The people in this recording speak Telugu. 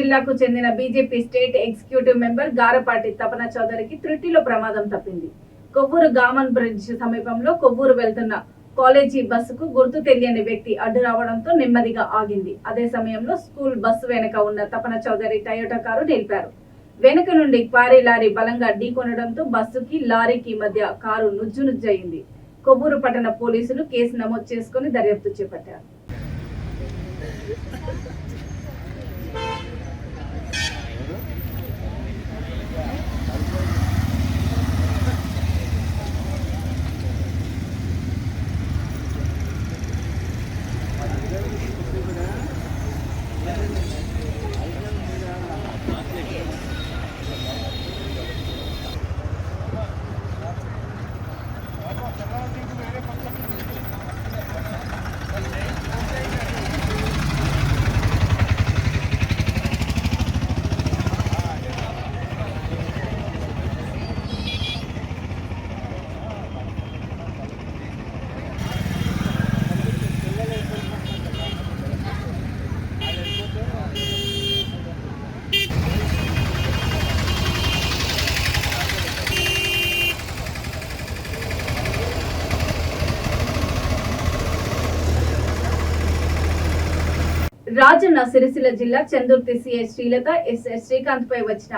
జిల్లాకు చెందిన BJP state executive member Garapati తపన చౌదరికి త్రుటిలో ప్రమాదం తప్పింది. కొవ్వూరు గామన్ బ్రిడ్జ్ సమీపంలో కొవ్వూరు వెళ్తున్న కాలేజీ బస్సుకు గుర్తు తెలియని వ్యక్తి అడ్డు రావడంతో నెమ్మదిగా ఆగింది. అదే సమయంలో స్కూల్ బస్సు వెనుక ఉన్న తపన చౌదరి టయోటా కారు నిలిపారు. వెనుక నుండి క్వారీ లారీ బలంగా ఢీకొనడంతో బస్సుకి లారీకి మధ్య కారు నుజ్జునుజ్జయింది. కొవ్వూరు పట్టణ పోలీసులు కేసు నమోదు చేసుకుని దర్యాప్తు చేపట్టారు. రాజన్న సిరిసిల్ల జిల్లా చందుర్తి సిఐ శ్రీలత ఎస్ఐ శ్రీకాంత్ పై వచ్చిన